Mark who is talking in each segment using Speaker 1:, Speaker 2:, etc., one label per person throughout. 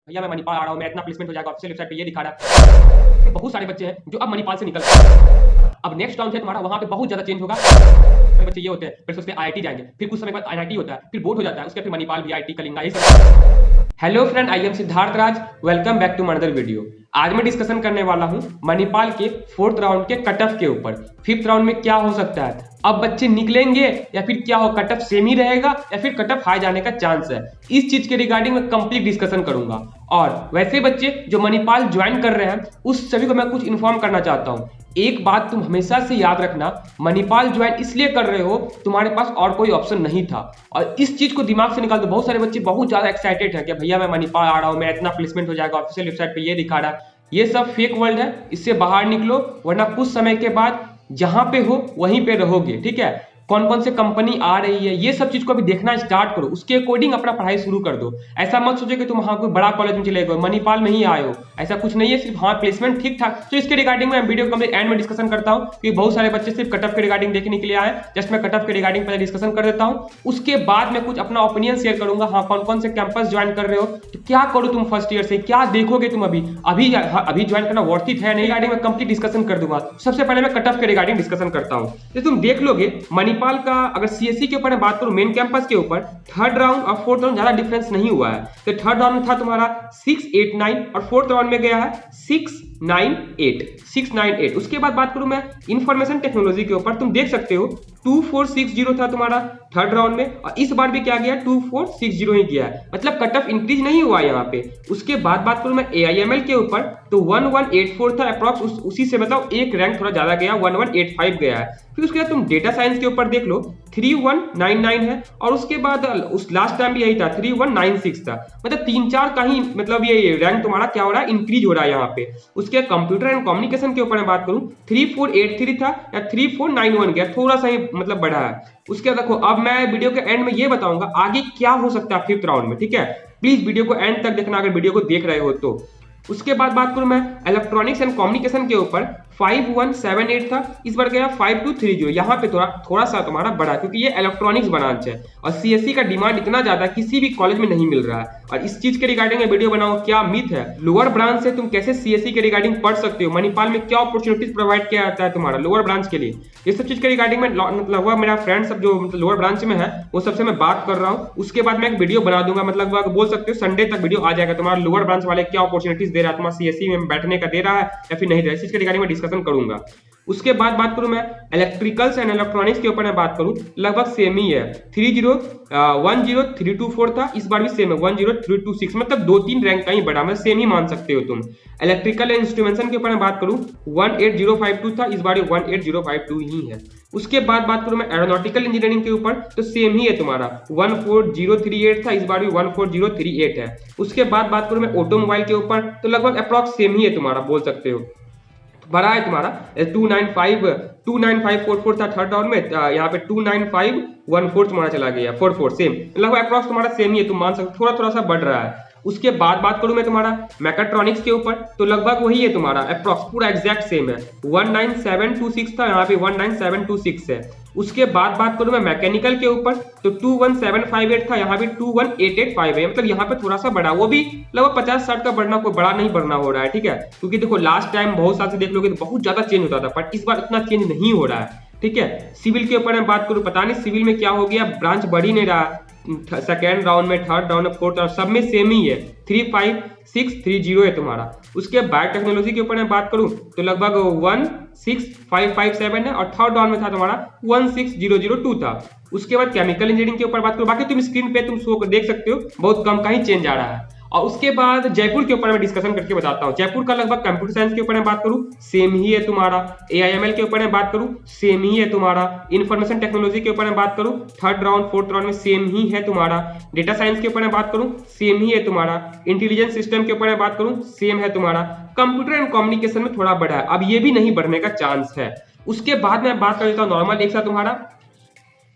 Speaker 1: भैया मैं मणिपाल आ रहा हूँ, मैं इतना प्लेसमेंट हो जाएगा, ऑफिशियल वेबसाइट पे ये दिखा रहा है। बहुत सारे बच्चे हैं जो अब मणिपाल से निकल गए। अब नेक्स्ट राउंड है तुम्हारा, वहां पे बहुत ज्यादा चेंज होगा। बच्चे ये होते हैं, फिर उसके आईआईटी जाएंगे, फिर कुछ समय बाद आईआईटी होता है, फिर बोर्ड हो जाता है, उसके फिर मणिपाल भी आईआईटी कलिंगा ये सब। Hello friend, I am Siddharth Raj, welcome back to another video. आज मैं डिस्कशन करने वाला हूं मणिपाल के 4th राउंड के कट ऑफ के ऊपर। 5th राउंड में क्या हो सकता है, अब बच्चे निकलेंगे या फिर क्या हो, कट ऑफ सेम ही रहेगा या फिर कट ऑफ हाई जाने का चांस है। इस चीज के रिगार्डिंग मैं कंप्लीट डिस्कशन करूंगा। और वैसे बच्चे जो मणिपाल ज्वाइन कर रहे हैं उस सभी को मैं कुछ इन्फॉर्म करना चाहता हूं। एक बात तुम हमेशा से याद रखना, मणिपाल ज्वाइन इसलिए कर रहे हो, तुम्हारे पास और कोई ऑप्शन नहीं था। और इस चीज को दिमाग से निकाल दो। बहुत सारे बच्चे बहुत ज्यादा एक्साइटेड है कि भैया मैं मणिपाल आ रहा हूं, मैं इतना प्लेसमेंट हो जाएगा, ऑफिशियल वेबसाइट पे ये दिखा रहा है। ये सब फेक वर्ल्ड है, इससे बाहर निकलो, वरना कुछ समय के बाद जहां पे हो वहीं पे रहोगे। ठीक है, कौन कौन से कंपनी आ रही है ये सब चीज को अभी देखना स्टार्ट करो, उसके अकॉर्डिंग अपना पढ़ाई शुरू कर दो। ऐसा मत सोचो कि तुम हाँ कोई बड़ा कॉलेज में चले गए, मणिपाल में ही आए हो, ऐसा कुछ नहीं है। सिर्फ हाँ प्लेसमेंट ठीक ठाक। तो इसके रिगार्डिंग मैं वीडियो को एंड में डिस्कशन करता हूँ कि बहुत सारे बच्चे सिर्फ कट ऑफ के रिगार्डिंग देखने के लिए आए। जस्ट मैं कट ऑफ के रिगार्डिंग पहले डिस्कशन कर देता हूँ, उसके बाद मैं कुछ अपना ओपिनियन शेयर करूंगा। हाँ कौन कौन से कैंपस ज्वाइन कर रहे हो, तो क्या करो तुम फर्स्ट ईयर से, क्या देखोगे तुम अभी अभी ज्वाइन करना वर्थ इट है नहीं, रिगार्डिंग में कंप्लीट डिस्कशन कर दूंगा। सबसे पहले मैं कट ऑफ के रिगार्डिंग डिस्कशन करता हूँ। तो तुम देख लोगे मणिपाल का, अगर सीएससी के ऊपर मैं बात करूं मेन कैंपस के ऊपर, 3rd राउंड और 4th राउंड ज्यादा डिफरेंस नहीं हुआ है। तो 3rd राउंड में था तुम्हारा 689 और 4th राउंड में गया है 698। उसके बाद बात करूं मैं इंफॉर्मेशन टेक्नोलॉजी के ऊपर, तुम देख सकते हो 2460 था तुम्हारा 3rd राउंड में, और इस बार भी क्या गया 2460 ही गया है, मतलब कट ऑफ इंक्रीज नहीं हुआ यहाँ पे। उसके बाद बात करूं मैं AIML के ऊपर, तो 1184 था अप्रॉक्स, उसी से मतलब एक रैंक थोड़ा ज्यादा गया, 1185 गया है। फिर उसके बाद तुम डेटा साइंस के ऊपर देख लो 3199 है, और उसके बाद उस लास्ट टाइम भी यही था 3196 था, मतलब 3-4 का ही मतलब ये रैंक तुम्हारा क्या हो रहा है, इंक्रीज हो रहा है यहाँ पे। उसके कंप्यूटर एंड कम्युनिकेशन के ऊपर मैं बात करूं 3483 था या 3491 गया, थोड़ा सा ही मतलब बढ़ा है। उसके बाद देखो, अब मैं वीडियो के एंड में ये बताऊंगा आगे क्या हो सकता है 5th राउंड में। ठीक है, प्लीज वीडियो को एंड तक देखना अगर वीडियो को देख रहे हो तो। उसके बाद बात करूं मैं इलेक्ट्रॉनिक्स एंड कम्युनिकेशन के ऊपर, 5178 था, इस बार गया 5230। यहाँ पे थोड़ा सा तुम्हारा बढ़ा, क्योंकि ये इलेक्ट्रॉनिक्स ब्रांच है और सीएससी का डिमांड इतना ज्यादा किसी भी कॉलेज में नहीं मिल रहा है। और इस चीज के रिगार्डिंग मैं वीडियो बनाऊं, क्या मिथ है लोअर ब्रांच से तुम कैसे सीएससी के रिगार्डिंग पढ़ सकते हो, मणिपाल में क्या अपॉर्चुनिटीज प्रोवाइड किया जाता है तुम्हारा लोअर ब्रांच के लिए, ये सब चीज के रिगार्डिंग में मतलब मेरा फ्रेंड सब जो लोअर ब्रांच में है वो सबसे मैं बात कर रहा हूँ। उसके बाद मैं एक वीडियो बना दूंगा, मतलब बोल सकते हो संडे तक वीडियो आ जाएगा, तुम्हारा लोअर ब्रांच वाले क्या अपॉर्चुनिटीज दे रहा है, तुम्हारा सीएससी में बैठने का दे रहा है या फिर नहीं दे रहा है, इस चीज के रिगार्डिंग में डिस्कशन करूंगा। उसके बाद बात करूं मैं इलेक्ट्रिकल्स एंड इलेक्ट्रॉनिक्स के ऊपर मैं बात करूं, लगभग सेम ही है, 10324 था, इस बार भी सेम है 10326, मतलब 2-3 रैंक का ही बढ़ा, मतलब सेम ही मान सकते हो तुम। इलेक्ट्रिकल एंड इंस्ट्रूमेंटेशन के ऊपर मैं बात करूं 18052 था, इस बार 18052 ही है। उसके बाद बात करूं मैं एरोनॉटिकल इंजीनियरिंग के ऊपर, तो सेम ही है तुम्हारा 14038 था, इस बार भी 14038 है। उसके बाद बात करूं मैं ऑटोमोबाइल के ऊपर, तो लगभग अप्रॉक्स सेम ही है तुम्हारा, बोल सकते हो बड़ा है तुम्हारा 29544 था 3rd राउंड में, यहाँ पे 2951 तुम्हारा चला गया 44, सेम लगभग अप्रॉक्स तुम्हारा सेम ही है, तुम मान सकते थोड़ा सा बढ़ रहा है। उसके बाद बात करूं मैं तुम्हारा मैकाट्रॉनिक्स के ऊपर, तो लगभग वही है तुम्हारा अप्रॉक्स, पूरा एग्जैक्ट सेम है, 19726 था, यहाँ पे 19726 है। उसके बाद बात करूं मैं मैकेनिकल के ऊपर, तो 21758 था, यहाँ पे 21885 है, मतलब यहाँ पे थोड़ा सा बढ़ा, वो भी लगभग 50-60 का बढ़ना, कोई बड़ा नहीं बढ़ना हो रहा है। ठीक है, क्योंकि देखो लास्ट टाइम बहुत साल से देख लोगे तो बहुत ज्यादा चेंज होता था, बट इस बार इतना चेंज नहीं हो रहा है। ठीक है, सिविल के ऊपर मैं बात करूं, पता नहीं सिविल में क्या हो गया, ब्रांच बढ़ ही नहीं रहा, 2nd राउंड में 3rd राउंड में 4th राउंड सब में सेम ही है, 35630 है तुम्हारा। उसके बायोटेक्नोलॉजी के ऊपर मैं बात करूं तो लगभग 16557 है, और 3rd राउंड में था तुम्हारा 16002 था। उसके बाद केमिकल इंजीनियरिंग के ऊपर बात करूं, बाकी तुम स्क्रीन पे तुम शो देख सकते हो बहुत कम का ही चेंज आ रहा है। और उसके बाद जयपुर के ऊपर मैं डिस्कशन करके बताता हूँ। जयपुर का लगभग कंप्यूटर साइंस के ऊपर मैं बात करूँ सेम ही है तुम्हारा, AIML के ऊपर मैं बात करूँ सेम ही है तुम्हारा, इंफॉर्मेशन टेक्नोलॉजी के ऊपर मैं बात करूँ 3rd राउंड 4th राउंड में सेम ही है तुम्हारा, डेटा साइंस के ऊपर मैं बात करूँ सेम ही है तुम्हारा, इंटेलिजेंस सिस्टम के ऊपर मैं बात करूँ सेम है तुम्हारा, कंप्यूटर एंड कम्युनिकेशन में थोड़ा बढ़ा है, अब ये भी नहीं बढ़ने का चांस है। उसके बाद मैं बात कर लेता हूँ नॉर्मल एक सा तुम्हारा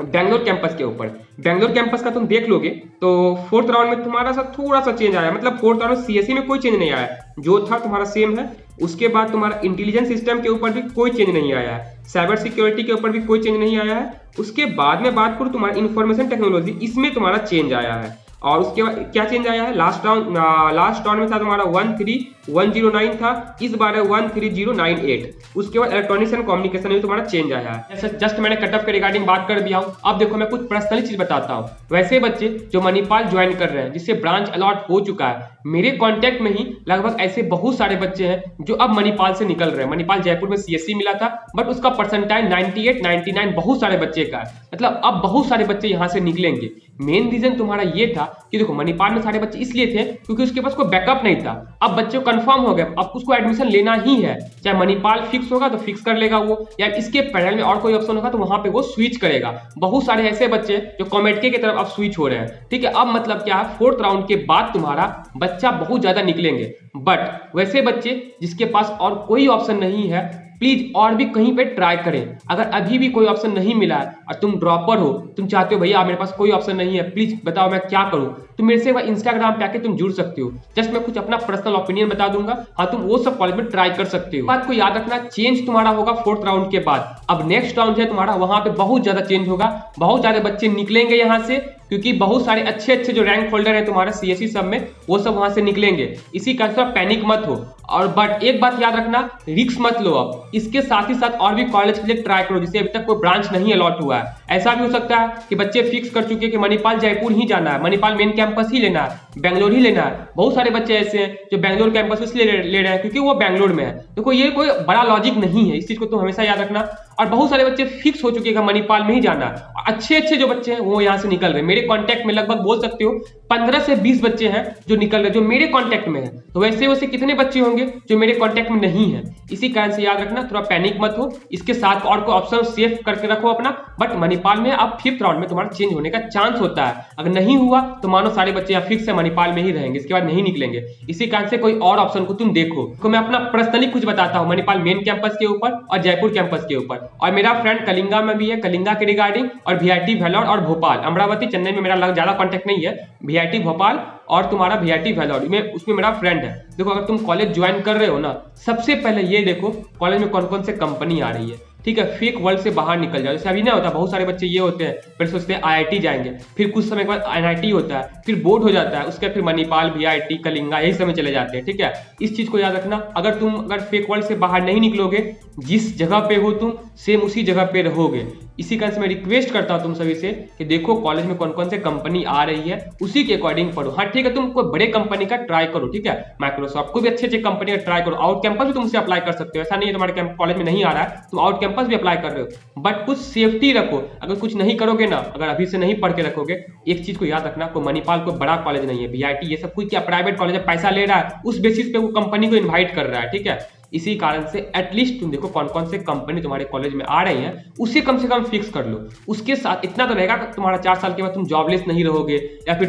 Speaker 1: बैंगलोर कैंपस के ऊपर। बैंगलोर कैंपस का तुम देख लोगे तो 4th राउंड में तुम्हारा सा थोड़ा सा चेंज आया, मतलब 4th राउंड में सीएससी में कोई चेंज नहीं आया, जो था तुम्हारा सेम है। उसके बाद तुम्हारा इंटेलिजेंस सिस्टम के ऊपर भी कोई चेंज नहीं आया है, साइबर सिक्योरिटी के ऊपर भी कोई चेंज नहीं आया है। उसके बाद में बात करूं तुम्हारा इंफॉर्मेशन टेक्नोलॉजी, इसमें तुम्हारा चेंज आया है। और उसके बाद क्या चेंज आया है, लास्ट राउंड में था तुम्हारा 13109 था, इस बार है 13098। उसके बाद इलेक्ट्रॉनिक्स एंड कम्युनिकेशन में तुम्हारा चेंज आया है। जस्ट मैंने कट ऑफ के रिगार्डिंग बात कर दिया हूँ। अब देखो मैं कुछ पर्सनल चीज बताता हूँ। वैसे बच्चे जो मणिपाल ज्वाइन कर रहे हैं, जिससे ब्रांच अलॉट हो चुका है, मेरे कॉन्टेक्ट में ही लगभग ऐसे बहुत सारे बच्चे हैं जो अब मणिपाल से निकल रहे हैं। मणिपाल जयपुर में CSE मिला था, बट उसका परसेंटाइल 98 99 बहुत सारे बच्चे का है। मतलब अब बहुत सारे बच्चे यहाँ से निकलेंगे। मेन रीजन तुम्हारा ये था कि देखो मणिपाल में सारे बच्चे इसलिए थे क्योंकि उसके पास कोई बैकअप नहीं था। अब बच्चे कंफर्म हो गए, अब उसको एडमिशन लेना ही है, चाहे मणिपाल फिक्स होगा तो फिक्स कर लेगा वो, या इसके पैरेलल में और कोई ऑप्शन होगा तो वहां पे वो स्विच करेगा। बहुत सारे ऐसे बच्चे जो कॉमेडके की तरफ अब स्विच हो रहे हैं, ठीक है। अब मतलब क्या है, 4th राउंड के बाद तुम्हारा बच्चा बहुत ज्यादा निकलेंगे। बट वैसे बच्चे जिसके पास और कोई ऑप्शन नहीं है, प्लीज और भी कहीं पे ट्राई करें। अगर अभी भी कोई ऑप्शन नहीं मिला है और तुम ड्रॉपर हो, तुम चाहते हो भैया मेरे पास कोई ऑप्शन नहीं है, प्लीज बताओ मैं क्या करूं, तो मेरे से इंस्टाग्राम पे आके तुम जुड़ सकते हो। जस्ट मैं कुछ अपना पर्सनल ओपिनियन बता दूंगा, हाँ तुम वो सब कॉलेज में ट्राई कर सकते हो। बात को याद रखना, चेंज तुम्हारा होगा 4th राउंड के बाद। अब नेक्स्ट राउंड है तुम्हारा, वहां पे बहुत ज्यादा चेंज होगा, बहुत ज्यादा बच्चे निकलेंगे यहाँ से, क्योंकि बहुत सारे अच्छे अच्छे जो रैंक होल्डर है तुम्हारा CSE सब में, वो सब वहां से निकलेंगे। इसी कारण से पैनिक मत हो। और बट एक बात याद रखना, रिस्क मत लो। अब इसके साथ ही साथ और भी कॉलेज के लिए ट्राई करो जिससे अभी तक कोई ब्रांच नहीं अलॉट हुआ है। ऐसा भी हो सकता है कि बच्चे फिक्स कर चुके हैं कि मणिपाल जयपुर ही जाना है, मणिपाल मेन कैंपस ही लेना है, बेंगलोर ही लेना है। बहुत सारे बच्चे ऐसे हैं जो बेंगलोर कैंपस इसलिए ले रहे हैं क्योंकि वो बेंगलोर में है। देखो ये कोई बड़ा लॉजिक नहीं है, इस चीज को तुम हमेशा याद रखना। और बहुत सारे बच्चे फिक्स हो चुके हैं मणिपाल में ही जाना है। अच्छे अच्छे जो बच्चे हैं वो यहाँ से निकल रहे हैं। मेरे कॉन्टैक्ट में लगभग बोल सकते हो 15 से 20 बच्चे हैं जो निकल रहे, जो मेरे कॉन्टैक्ट में है। तो वैसे कितने बच्चे होंगे जो मेरे कॉन्टैक्ट में नहीं है। इसी कारण से याद रखना, थोड़ा पैनिक मत हो। इसके साथ और कोई ऑप्शन सेव करके रखो अपना। बट मणिपाल में अब 5th राउंड में तुम्हारा चेंज होने का चांस होता है। अगर नहीं हुआ तो मानो सारे बच्चे यहाँ फिक्स है मणिपाल में ही रहेंगे, इसके बाद नहीं निकलेंगे। इसी कारण से कोई और ऑप्शन को तुम देखो। तो मैं अपना पर्सनली कुछ बताता हूँ मणिपाल मेन कैंपस के ऊपर और जयपुर कैंपस के ऊपर। और मेरा फ्रेंड कलिंगा में भी है, कलिंगा के रिगार्डिंग, और VIT वेलोर और भोपाल, अमरावती, चेन्नई में मेरा ज्यादा कॉन्टेक्ट नहीं है। VIT भोपाल और तुम्हारा VIT वेलोर में, उसमें मेरा फ्रेंड है। देखो अगर तुम कॉलेज ज्वाइन कर रहे हो ना, सबसे पहले ये देखो कॉलेज में कौन कौन से कंपनी आ रही है, ठीक है। फेक वर्ल्ड से बाहर निकल जाओ। जैसे अभी ना होता, बहुत सारे बच्चे ये होते हैं, फिर सोचते हैं IIT जाएंगे, फिर कुछ समय के बाद NIT होता है, फिर बोर्ड हो जाता है, उसके फिर मणिपाल, VIT, कलिंगा, यही समय चले जाते हैं, ठीक है। इस चीज को याद रखना। अगर फेक वर्ल्ड से बाहर नहीं निकलोगे, जिस जगह पे हो तुम सेम उसी जगह पे रहोगे। इसी कारण से मैं रिक्वेस्ट करता हूं तुम सभी से कि देखो कॉलेज में कौन कौन से कंपनी आ रही है, उसी के अकॉर्डिंग पढ़ो। हाँ ठीक है, तुम कोई बड़े कंपनी का ट्राई करो, ठीक है। माइक्रोसॉफ्ट को भी अच्छे अच्छे कंपनी का ट्राई करो। आउट कैंपस भी तुमसे अप्लाई कर सकते हो, ऐसा नहीं है तुम्हारे कॉलेज में नहीं आ रहा है तुम आउट कैंपस भी अप्लाई कर रहे हो। बट कुछ सेफ्टी रखो। अगर कुछ नहीं करोगे ना, अगर अभी से नहीं पढ़ के रखोगे, एक चीज को याद रखना, कोई मणिपाल कोई बड़ा कॉलेज नहीं है। VIT ये सब कोई क्या प्राइवेट कॉलेज है, पैसा ले रहा है, उस बेसिस पे वो कंपनी को इन्वाइट कर रहा है, ठीक है। इसी कारण से एटलीस्ट तुम देखो कौन कौन से कंपनी तुम्हारे कॉलेज में आ रही हैं, उसे कम से कम फिक्स कर लो। उसके साथ इतना तो रहेगा कि तुम्हारा 4 साल के बाद तुम जॉबलेस नहीं रहोगे, या फिर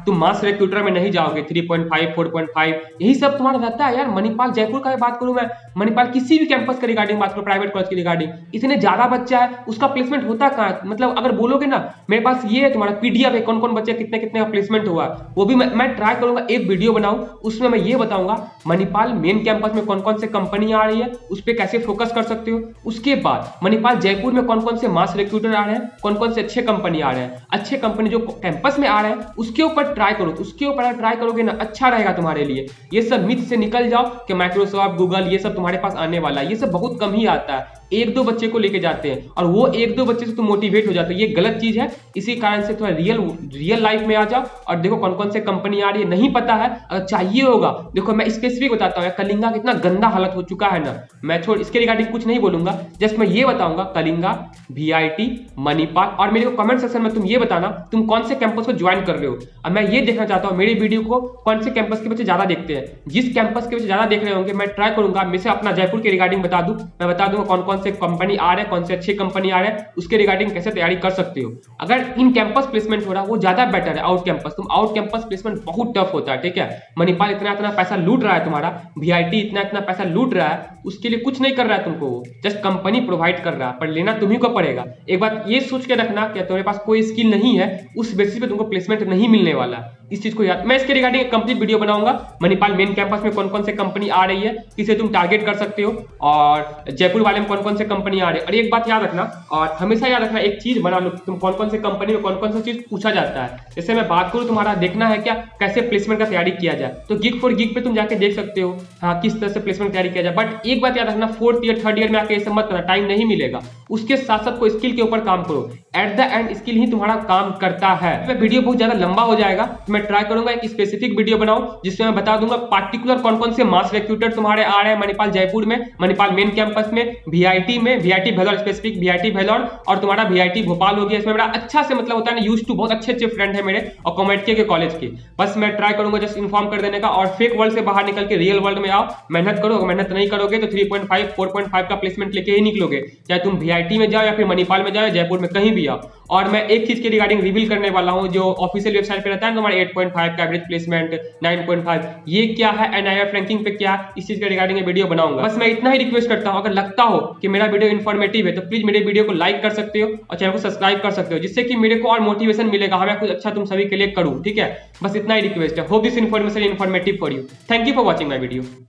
Speaker 1: तुम मास रिक्रूटर में नहीं जाओगे। 3.5 4.5 यही सब तुम्हारा रहता है यार। मणिपाल जयपुर का बात करूं मैं, मणिपाल किसी भी कैंपस के रिगार्डिंग बात करूं, प्राइवेट कॉलेज के रिगार्डिंग, इतने ज्यादा बच्चा है, उसका प्लेसमेंट होता कहाँ है। मतलब अगर बोलोगे ना मेरे पास ये है तुम्हारा PDF है, कौन कौन बच्चे कितने कितने का प्लेसमेंट हुआ, वो भी मैं ट्राई करूंगा, एक वीडियो बनाऊं, उसमें मैं ये बताऊंगा मणिपाल मेन कैंपस में कौन कौन से कंपनी आ रही है, उस पर कैसे फोकस कर सकते हो। उसके बाद मणिपाल जयपुर में कौन कौन से मास रिक्रूटर आ रहे हैं, कौन कौन से अच्छे कंपनी आ रहे हैं, अच्छे कंपनी जो कैंपस में आ रहे हैं उसके ऊपर ट्राई करो। उसके ऊपर ट्राई करोगे ना, अच्छा रहेगा तुम्हारे लिए। ये सब मिथ से निकल जाओ कि माइक्रोसॉफ्ट, गूगल ये सब तुम्हारे पास आने वाला है। ये सब बहुत कम ही आता है, 1-2 बच्चे को लेके जाते हैं, और वो 1-2 बच्चे से तुम मोटिवेट हो जाते हो। ये गलत चीज है। इसी कारण से थोड़ा रियल लाइफ में आ जाओ और देखो कौन कौन से कंपनी आ रही है। नहीं पता है, अगर चाहिए होगा, देखो मैं स्पेसिफिक बताता हूँ, कलिंगा कितना गंदा हालत हो चुका है ना, मैं छोड़ इसके रिगार्डिंग कुछ नहीं बोलूंगा। जस्ट मैं ये बताऊंगा कलिंगा, VIT, मणिपाल, और मेरे को कमेंट सेक्शन में तुम ये बताना तुम कौन से कैंपस को ज्वाइन कर रहे हो। अब मैं ये देखना चाहता हूँ मेरी वीडियो को कौन से कैंपस के बच्चे ज्यादा देखते हैं। जिस कैंपस के बच्चे ज्यादा देख रहे होंगे, मैं ट्राई करूंगा मैं से अपना जयपुर के रिगार्डिंग बता दूं। मैं बता दूंगा कौन कौन से कंपनी आ रहे हैं, कौन से अच्छे कंपनी आ रहे हैं, उसके रिगार्डिंग कैसे तैयारी कर सकते हो। अगर इन कैंपस प्लेसमेंट हो रहा है वो ज्यादा बेटर है। आउट कैंपस, तुम आउट कैंपस प्लेसमेंट बहुत टफ होता है, ठीक है। मणिपाल इतना पैसा लूट रहा है तुम्हारा, VIT इतना पैसा लूट रहा है, उसके लिए कुछ नहीं कर रहा है तुमको, जस्ट कंपनी प्रोवाइड कर रहा है, पर लेना तुम्ही को पड़ेगा। एक बात ये सोच के रखना कि तुम्हारे पास कोई स्किल नहीं है, उस बेसिस पे तुमको प्लेसमेंट नहीं मिलने वाला। इस चीज को याद, मैं इसके रिगार्डिंग एक कंप्लीट वीडियो बनाऊंगा। मणिपाल मेन कैंपस में कौन कौन से कंपनी आ रही है, किसे तुम टारगेट कर सकते हो, और जयपुर वाले में कौन कौन कौन से कंपनी आ रही है। और एक बात याद रखना, और हमेशा याद रखना, एक चीज बना लो, तुम कौन कौन से कंपनी में कौन कौन सा चीज पूछा जाता है। जैसे मैं बात करूँ, तुम्हारा देखना है क्या कैसे प्लेसमेंट का तैयारी किया जाए, तो गिग फॉर गिग पे तुम जाके देख सकते हो हाँ किस तरह से प्लेसमेंट तैयारी किया जाए। बट एक बात याद रखना, 4th ईयर 3rd ईयर में आके ऐसे मत करना, टाइम नहीं मिलेगा। उसके साथ साथ कोई स्किल के ऊपर काम करो, एट द एंड स्किल ही तुम्हारा काम करता है। वीडियो बहुत ज्यादा लंबा हो जाएगा, तो मैं ट्राई करूंगा एक स्पेसिफिक वीडियो बनाऊं जिसमें मैं बता दूंगा पार्टिकुलर कौन कौन से मास रिक्रूटर तुम्हारे आ रहे हैं मणिपाल जयपुर में, मणिपाल मेन कैंपस में, वीआईटी में, VIT Vellore, specific VIT Vellore और तुम्हारा वीआईटी भोपाल हो गया। इसमें मेरा अच्छा से मतलब होता है ना, यूज टू बहुत अच्छे फ्रेंड है मेरे और कॉमेडिया के कॉलेज के। बस मैं ट्राई करूंगा जस्ट इन्फॉर्म कर देने का, और फेक वर्ल्ड से बाहर निकल के रियल वर्ल्ड में आओ, मेहनत करो। मेहनत नहीं करोगे तो 3.5 4.5 का प्लेसमेंट लेके ही निकलोगे, चाहे तुम वीआईटी में जाओ या फिर मणिपाल में जाओ या जयपुर में कहीं भी आओ। और मैं एक चीज के रिगार्डिंग रिवील करने वाला हूं, जो ऑफिशियल वेबसाइट पे रहता है तुम्हारा 8.5 का एवरेज प्लेसमेंट, 9.5 ये क्या है, एनआईआर रैंकिंग पे क्या है, इस चीज के रिगार्डिंग वीडियो बनाऊंगा। बस मैं इतना ही रिक्वेस्ट करता हूं, अगर लगता हो कि मेरा वीडियो इन्फॉर्मेटिव है तो प्लीज मेरे वीडियो को लाइक कर सकते हो और चैनल को सब्सक्राइब कर सकते हो, जिससे कि मेरे को और मोटिवेशन मिलेगा, हमें कुछ अच्छा तुम सभी के लिए करूं। ठीक है, बस इतना ही रिक्वेस्ट है। Hope this information informative for you. Thank you for watching my video.